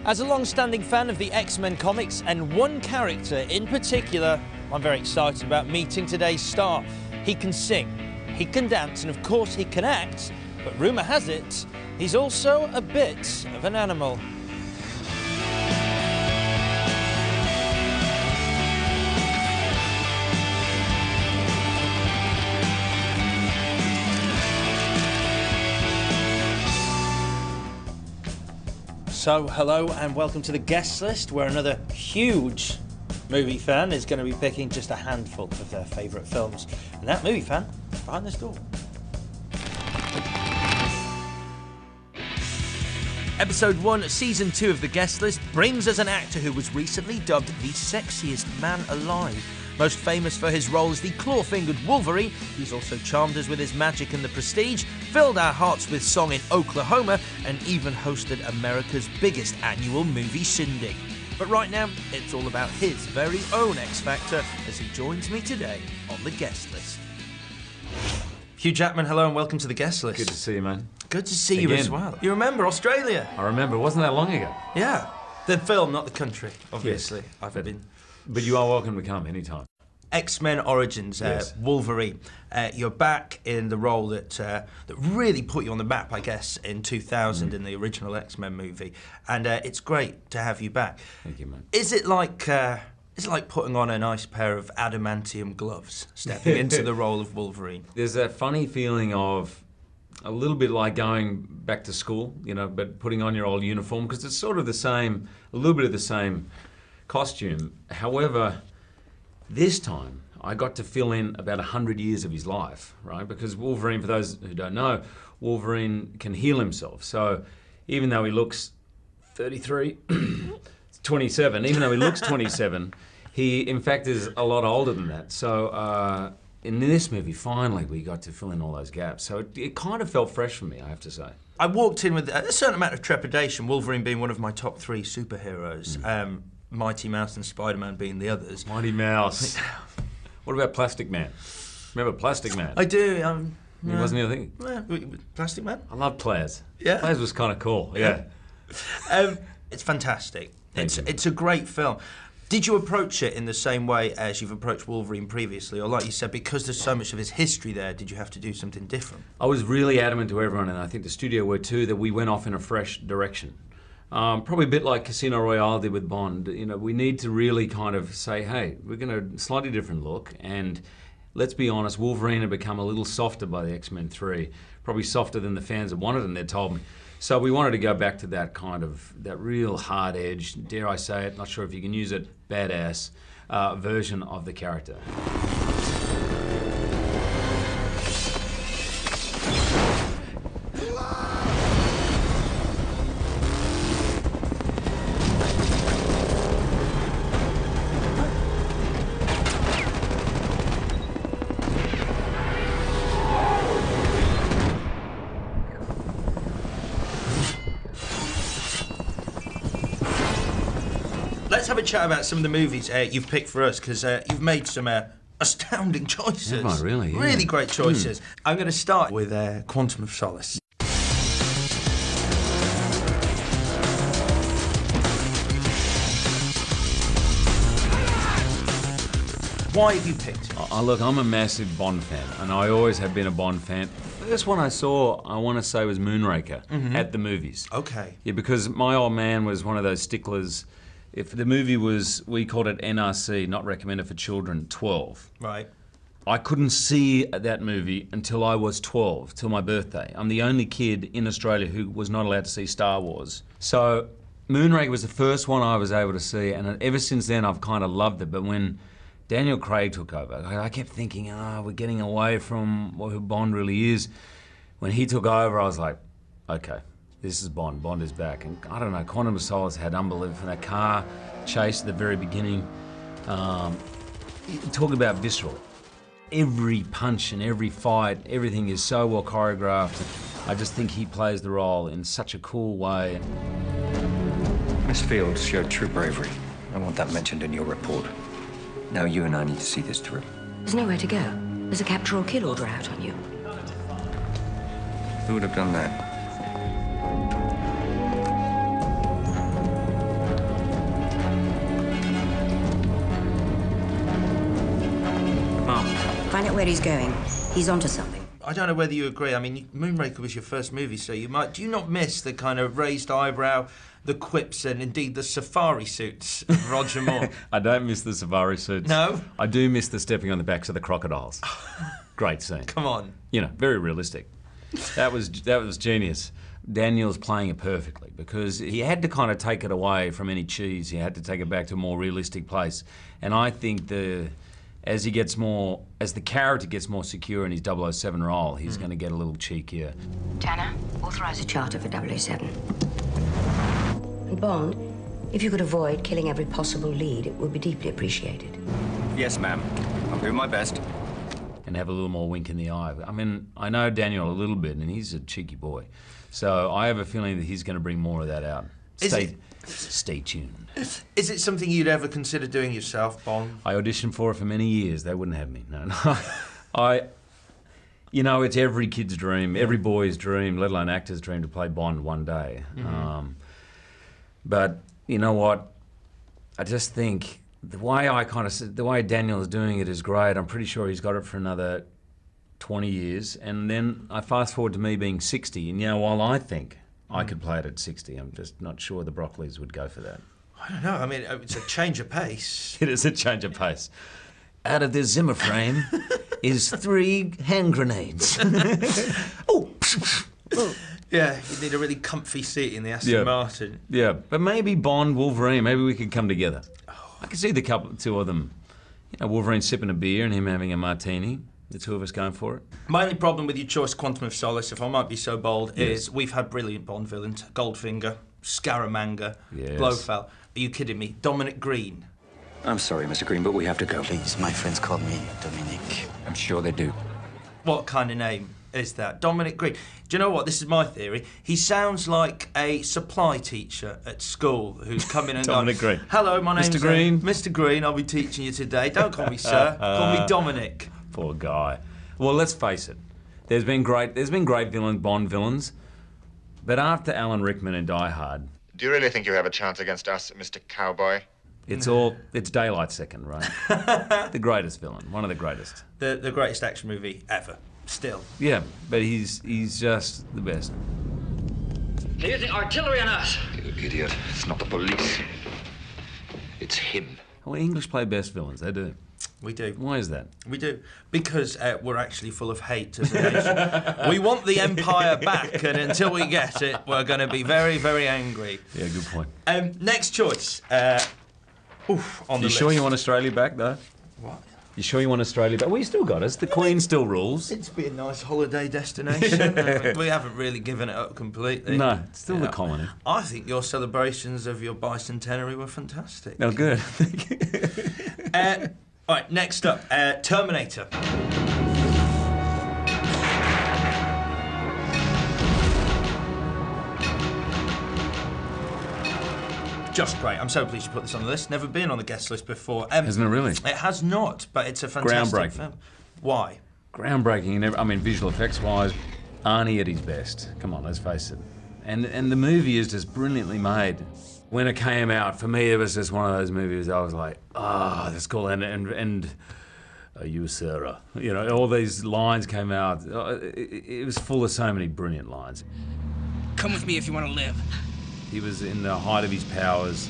As a long-standing fan of the X-Men comics and one character in particular, I'm very excited about meeting today's star. He can sing, he can dance, and of course he can act, but rumour has it, he's also a bit of an animal. So, hello and welcome to the guest list, where another huge movie fan is going to be picking just a handful of their favourite films. And that movie fan is behind this door. Episode 1, Season 2 of the guest list brings us an actor who was recently dubbed the sexiest man alive. Most famous for his role as the claw-fingered Wolverine, he's also charmed us with his magic in The Prestige, filled our hearts with song in Oklahoma, and even hosted America's biggest annual movie shindig. But right now, it's all about his very own X Factor as he joins me today on the guest list. Hugh Jackman, hello and welcome to the guest list. Good to see you, man. Good to see you as well. You remember Australia? I remember. It wasn't that long ago. Yeah. The film, not the country, obviously. Yes, but you are welcome to come anytime. X-Men Origins, yes. Wolverine. You're back in the role that really put you on the map, I guess, in 2000 in the original X-Men movie, and it's great to have you back. Thank you, man. Is it like putting on a nice pair of adamantium gloves, stepping into the role of Wolverine? There's that funny feeling of a little bit like going back to school, you know, but putting on your old uniform, because it's sort of the same, a little bit of the same costume. However, this time, I got to fill in about 100 years of his life, right? Because Wolverine, for those who don't know, Wolverine can heal himself. So even though he looks 33, 27, even though he looks 27, he in fact is a lot older than that. So in this movie, finally, we got to fill in all those gaps. So it kind of felt fresh for me, I have to say. I walked in with a certain amount of trepidation, Wolverine being one of my top 3 superheroes. Mighty Mouse and Spider-Man being the others. Mighty Mouse. What about Plastic Man? Remember Plastic Man? I do. He wasn't your thing? Plastic Man? I love Plas. Yeah. Plas was kind of cool, yeah. It's fantastic. Thank you. It's a great film. Did you approach it in the same way as you've approached Wolverine previously? Or like you said, because there's so much of his history there, did you have to do something different? I was really adamant to everyone, and I think the studio were too, that we went off in a fresh direction. Probably a bit like Casino Royale did with Bond. You know, we need to really kind of say, hey, we're going to slightly different look, and let's be honest, Wolverine had become a little softer by the X-Men 3, probably softer than the fans had wanted, and they told me. So we wanted to go back to that kind of, that real hard edge, dare I say it, not sure if you can use it, badass version of the character. Let's have a chat about some of the movies you've picked for us, because you've made some astounding choices. Have I really? Yeah. Really great choices. I'm going to start with Quantum of Solace. Why have you picked it? Look, I'm a massive Bond fan, and I always have been a Bond fan. The first one I saw, I want to say, was Moonraker at the movies. Okay. Yeah, because my old man was one of those sticklers. If the movie was, we called it NRC, not recommended for children, 12. Right. I couldn't see that movie until I was 12, till my birthday. I'm the only kid in Australia who was not allowed to see Star Wars. So Moonraker was the first one I was able to see, and ever since then I've kind of loved it. But when Daniel Craig took over, I kept thinking, we're getting away from who Bond really is. When he took over, I was like, okay, this is Bond. Bond is back. And I don't know, Quantum of Solace had unbelievable, from that car chase at the very beginning. Talk about visceral. Every punch and every fight, everything is so well choreographed. I just think he plays the role in such a cool way. Miss Fields showed true bravery. I want that mentioned in your report. Now you and I need to see this through. There's nowhere to go. There's a capture or kill order out on you. Who would have done that? where he's going. He's onto something. I don't know whether you agree. I mean, Moonraker was your first movie, so you might... Do you not miss the kind of raised eyebrow, the quips, and indeed the safari suits of Roger Moore? I don't miss the safari suits. No? I do miss the stepping on the backs of the crocodiles. Great scene. Come on. You know, very realistic. That was genius. Daniel's playing it perfectly because he had to kind of take it away from any cheese. He had to take it back to a more realistic place. And I think as the character gets more secure in his 007 role, he's going to get a little cheekier. Tanner, authorise a charter for 007. And Bond, if you could avoid killing every possible lead, it would be deeply appreciated. Yes, ma'am. I'll do my best. And have a little more wink in the eye. I mean, I know Daniel a little bit, and he's a cheeky boy. So I have a feeling that he's going to bring more of that out. Stay tuned. Is it something you'd ever consider doing yourself, Bond? I auditioned for it for many years. They wouldn't have me. No. You know, it's every kid's dream, every boy's dream, let alone actor's dream, to play Bond one day. Mm-hmm. But you know what? I just think the way Daniel is doing it is great. I'm pretty sure he's got it for another 20 years. And then I fast forward to me being 60. And, you know, while I think I could play it at 60, I'm just not sure the Broccoli's would go for that. I don't know. I mean, it's a change of pace. It is a change of pace. Out of this Zimmer frame is 3 hand grenades. Oh! Yeah, you need a really comfy seat in the Aston Martin. Yeah, but maybe Bond, Wolverine, maybe we could come together. I could see the two of them, you know, Wolverine sipping a beer and him having a martini, the two of us going for it. My only problem with your choice, Quantum of Solace, if I might be so bold, is we've had brilliant Bond villains. Goldfinger, Scaramanga, Blofeld. Are you kidding me? Dominic Green. I'm sorry, Mr. Green, but we have to go. Please, my friends call me Dominic. I'm sure they do. What kind of name is that? Dominic Green. Do you know what? This is my theory. He sounds like a supply teacher at school who's come in and Dominic Green. Hello, my name's Mr. Green. Mr. Green, I'll be teaching you today. Don't call me sir. Call me Dominic. Poor guy. Well, let's face it. There's been great Bond villains, but after Alan Rickman in Die Hard... Do you really think you have a chance against us, Mr. Cowboy? It's Daylight second, right? The greatest villain, one of the greatest. The greatest action movie ever, still. Yeah, but he's just the best. They're using artillery on us! You idiot. It's not the police. It's him. Well, English play best villains, they do. We do. Why is that? We do. Because we're actually full of hate as a nation. We want the Empire back, and until we get it, we're going to be very, very angry. Yeah, good point. Next choice. On the list. You sure you want Australia back, though? What? You sure you want Australia back? Well, you still got us. The Queen still rules. It's been a nice holiday destination. We haven't really given it up completely. No, it's still the colony. I think your celebrations of your bicentenary were fantastic. Oh, good. Thank you. All right, next up, Terminator. Just great. I'm so pleased you put this on the list. Never been on the guest list before. Hasn't it really? It has not, but it's a fantastic film. Why? Groundbreaking. I mean, visual effects-wise, Arnie at his best. Come on, let's face it. And the movie is just brilliantly made. When it came out, for me, it was just one of those movies I was like, that's cool. And are you Sarah? You know, all these lines came out. It was full of so many brilliant lines. Come with me if you want to live. He was in the height of his powers.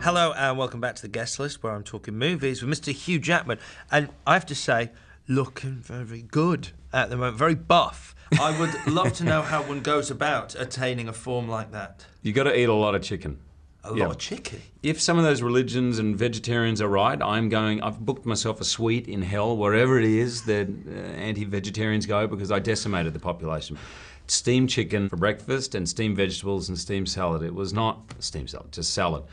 Hello and welcome back to the guest list where I'm talking movies with Mr. Hugh Jackman. And I have to say, looking very good at the moment, very buff. I would love to know how one goes about attaining a form like that. You got to eat a lot of chicken. A lot of chicken? If some of those religions and vegetarians are right, I've booked myself a suite in hell, wherever it is that anti-vegetarians go, because I decimated the population. Steamed chicken for breakfast and steamed vegetables and steamed salad. It was not steamed salad, just salad.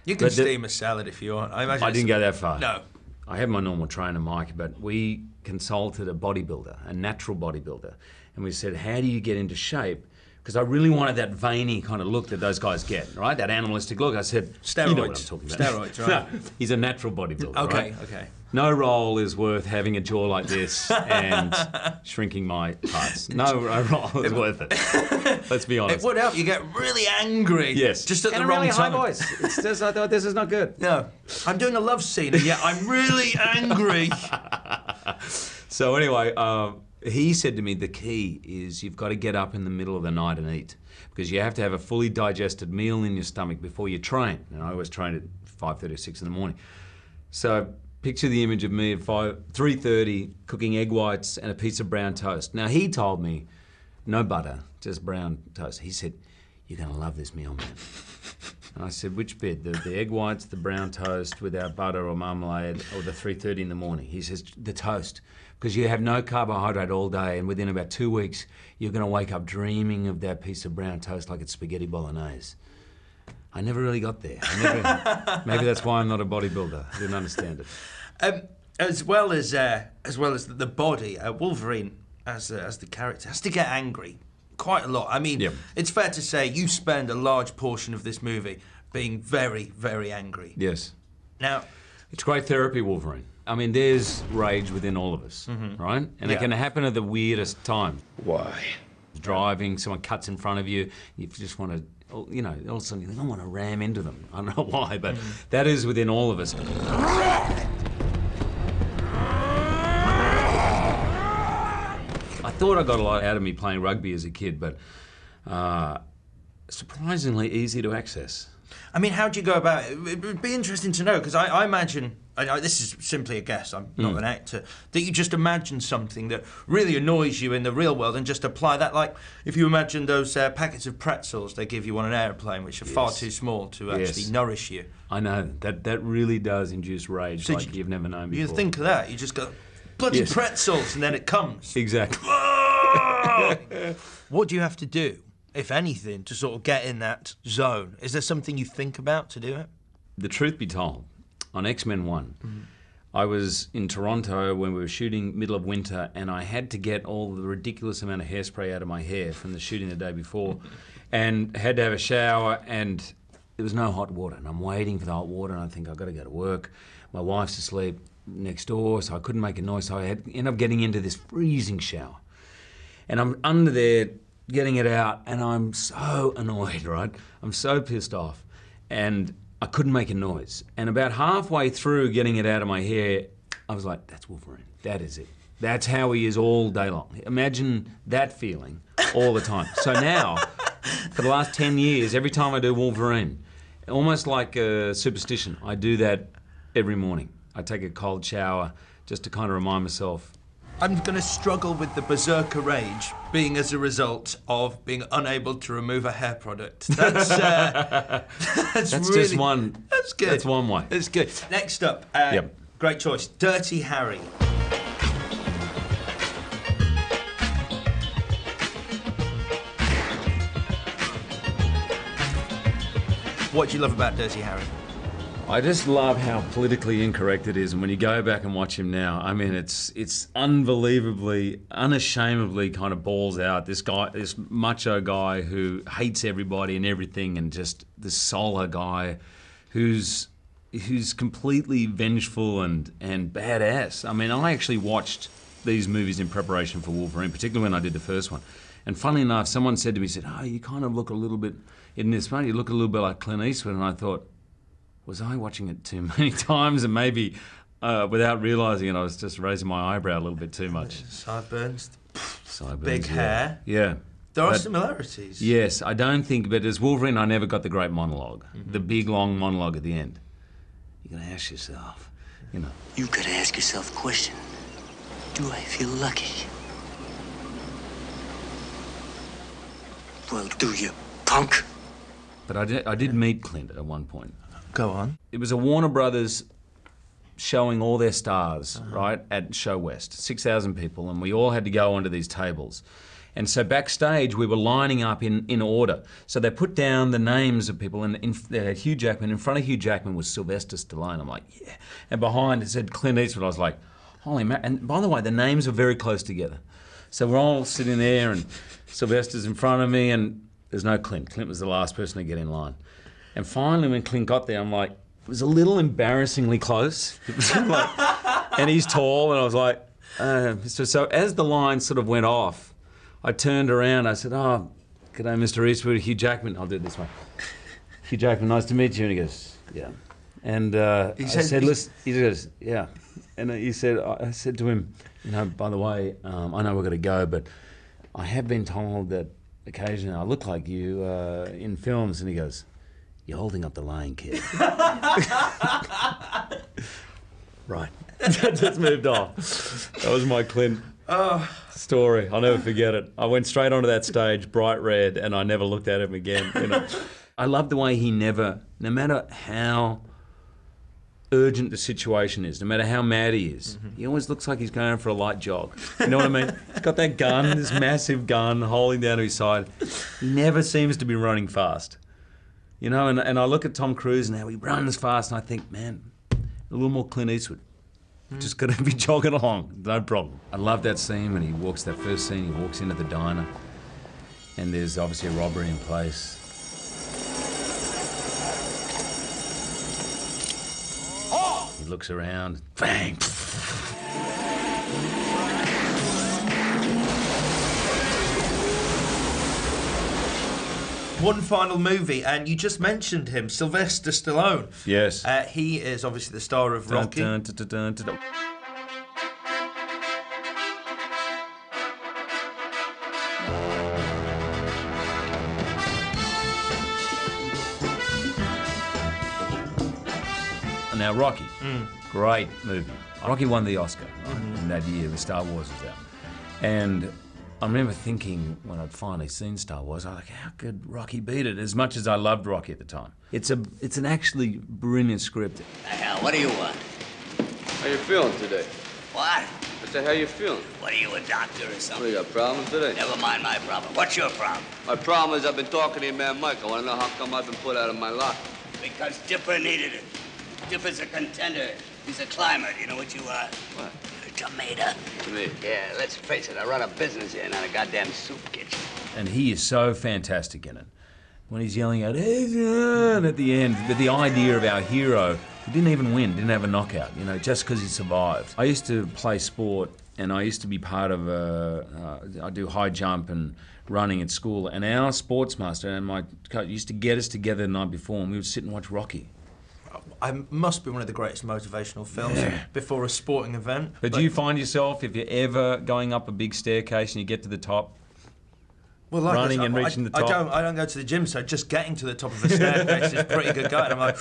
You can steam a salad if you want. I didn't go that far. No. I had my normal trainer, Mike, but we consulted a bodybuilder, a natural bodybuilder, and we said, how do you get into shape? Because I really wanted that veiny kind of look that those guys get, right? That animalistic look. I said, steroids. You know what I'm talking about. Steroids, right? No, he's a natural bodybuilder, okay, right? Okay. No role is worth having a jaw like this and shrinking my parts. No role is worth it. Let's be honest. It would help. You get really angry. Yes. Just at and the a wrong really time. high voice. It's just, I thought, this is not good. No. I'm doing a love scene and yet I'm really angry. So anyway, he said to me, the key is you've got to get up in the middle of the night and eat, because you have to have a fully digested meal in your stomach before you train. And I always trained at 5:30 or 6 in the morning. So picture the image of me at 3:30 cooking egg whites and a piece of brown toast. Now he told me, no butter, just brown toast. He said, you're going to love this meal, man. And I said, which bit? The egg whites, the brown toast without butter or marmalade, or the 3:30 in the morning? He says, the toast. Because you have no carbohydrate all day, and within about 2 weeks, you're going to wake up dreaming of that piece of brown toast like it's spaghetti bolognese. I never really got there. Maybe that's why I'm not a bodybuilder. I didn't understand it. As well as the body, Wolverine as the character has to get angry quite a lot. I mean, It's fair to say you spend a large portion of this movie being very, very angry. Yes. Now, it's great therapy, Wolverine. I mean, there's rage within all of us, right? And it can happen at the weirdest time. Why? Driving, someone cuts in front of you, you just want to, you know, all of a sudden you don't want to ram into them. I don't know why, but that is within all of us. I thought I got a lot out of me playing rugby as a kid, but surprisingly easy to access. I mean, how do you go about it? It would be interesting to know, because I imagine, this is simply a guess, I'm not an actor, that you just imagine something that really annoys you in the real world and just apply that. Like, if you imagine those packets of pretzels they give you on an airplane, which are far too small to actually nourish you. I know, that really does induce rage, so like you've never known before. You think of that, you just go, bloody pretzels, and then it comes. Exactly. What do you have to do, if anything, to sort of get in that zone? Is there something you think about to do it? The truth be told, on X-Men 1, I was in Toronto when we were shooting middle of winter, and I had to get all the ridiculous amount of hairspray out of my hair from the shooting the day before, and had to have a shower, and there was no hot water, and I'm waiting for the hot water, and I think I've got to go to work. My wife's asleep next door, so I couldn't make a noise, so I ended up getting into this freezing shower. And I'm under there getting it out, and I'm so annoyed, right? I'm so pissed off, and I couldn't make a noise. And about halfway through getting it out of my hair, I was like, that's Wolverine. That is it. That's how he is all day long. Imagine that feeling all the time. So now, for the last 10 years, every time I do Wolverine, almost like a superstition, I do that every morning. I take a cold shower just to kind of remind myself. I'm going to struggle with the berserker rage being as a result of being unable to remove a hair product. That's really, just one. That's good. That's one way. That's good. Next up, great choice, Dirty Harry. What do you love about Dirty Harry? I just love how politically incorrect it is, and when you go back and watch him now, I mean, it's unbelievably, unashamedly kind of balls out. This guy, this macho guy who hates everybody and everything, and just this solo guy who's completely vengeful and badass. I mean, I actually watched these movies in preparation for Wolverine, particularly when I did the first one. And funnily enough, someone said to me, oh, you kind of look a little bit, in this one, you look a little bit like Clint Eastwood, and I thought, was I watching it too many times, and maybe without realising it, I was just raising my eyebrow a little bit too much. Sideburns, Sideburns, big hair. Yeah. There are similarities. Yes, I don't think, but as Wolverine, I never got the great monologue, the big, long monologue at the end. You gotta ask yourself, you know. You gotta ask yourself a question. Do I feel lucky? Well, do you, punk? But I did meet Clint at one point. Go on. It was a Warner Brothers showing all their stars, right, at Show West, 6,000 people, and we all had to go onto these tables. And so backstage, we were lining up in order. So they put down the names of people, and they had Hugh Jackman. In front of Hugh Jackman was Sylvester Stallone. I'm like, yeah. And behind it said Clint Eastwood. I was like, holy man. And by the way, the names are very close together. So we're all sitting there, and Sylvester's in front of me, and there's no Clint. Clint was the last person to get in line. And finally, when Clint got there, I'm like, it was a little embarrassingly close. It was like, and he's tall, and I was like, so as the line sort of went off, I turned around, I said, oh, g'day, Mr. Eastwood, Hugh Jackman. I'll do it this way. Hugh Jackman, nice to meet you. And he goes, yeah. And I said, listen, he goes, yeah. And I said to him, you know, by the way, I know we're going to go, but I have been told that occasionally I look like you in films. And he goes, you're holding up the line, kid. Right. Just moved on. That was my Clint story. I'll never forget it. I went straight onto that stage, bright red, and I never looked at him again. You know, I love the way he never, no matter how urgent the situation is, no matter how mad he is, he always looks like he's going for a light jog. You know what I mean? He's got that gun, this massive gun, holding down to his side. He never seems to be running fast. You know, and I look at Tom Cruise and how he runs fast, and I think, man, a little more Clint Eastwood. Just got to be jogging along, no problem. I love that scene when he walks, that first scene, he walks into the diner, and there's obviously a robbery in place. He looks around, bang! One final movie, and you just mentioned him, Sylvester Stallone. Yes. He is obviously the star of Rocky. Dun, dun, dun, dun, dun, dun. Now, Rocky, great movie. Rocky won the Oscar in that year, the Star Wars was out. And I remember thinking when I'd finally seen Star Wars, I was like, how could Rocky beat it? As much as I loved Rocky at the time. It's an actually brilliant script. Hell, what do you want? How you feeling today? What? I say, how you feeling? What are you, a doctor or something? What, you got problems today? Never mind my problem. What's your problem? My problem is I've been talking to your man Mike. I want to know how come I've been put out of my lot. Because Dipper needed it. Dipper's a contender. He's a climber. Do you know what you are? What? You're a tomato. To me. Yeah, let's face it. I run a business here, not a goddamn soup kitchen. And he is so fantastic in it. When he's yelling out, Adrian, at the end, with the idea of our hero, who didn't even win, didn't have a knockout, you know, just because he survived. I used to play sport, and I used to be part of I do high jump and running at school, and our sports master and my coach used to get us together the night before, and we would sit and watch Rocky. It must be one of the greatest motivational films before a sporting event. But do you find yourself, if you're ever going up a big staircase and you get to the top, running and reaching the top? I don't go to the gym, so just getting to the top of a staircase is pretty good going. I'm like,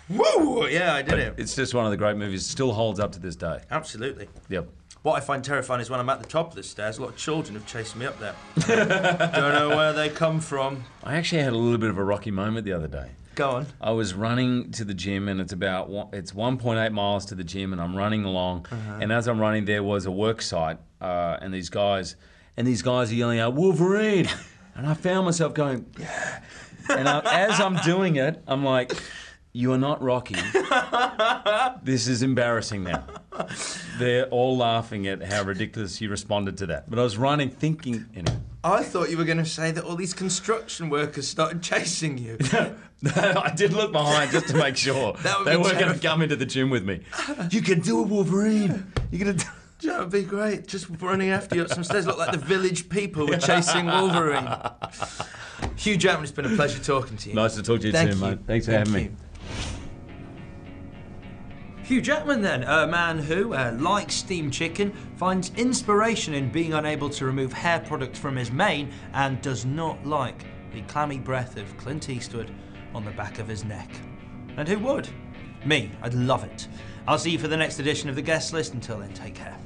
woo! Yeah, I did it. It's just one of the great movies. It still holds up to this day. Absolutely. Yep. What I find terrifying is when I'm at the top of the stairs, a lot of children have chased me up there. Don't know where they come from. I actually had a little bit of a Rocky moment the other day. Go on. I was running to the gym, and it's 1.8 miles to the gym, and I'm running along. And as I'm running, there was a work site, and these guys are yelling out, Wolverine! And I found myself going, yeah. And as I'm doing it, I'm like, you are not Rocky. This is embarrassing now. They're all laughing at how ridiculous you responded to that. But I was running thinking, anyway. I thought you were going to say that all these construction workers started chasing you. I did look behind just to make sure. They weren't going to come into the gym with me. You can do it, Wolverine. You're going to do it. That would be great. Just running after you up some stairs. Look like the village people were chasing Wolverine. Hugh Jackman, it's been a pleasure talking to you. Nice to talk to you too, mate. Thanks for having me. Hugh Jackman then, a man who, like steamed chicken, finds inspiration in being unable to remove hair products from his mane and does not like the clammy breath of Clint Eastwood on the back of his neck. And who would? Me, I'd love it. I'll see you for the next edition of The Guest List. Until then, take care.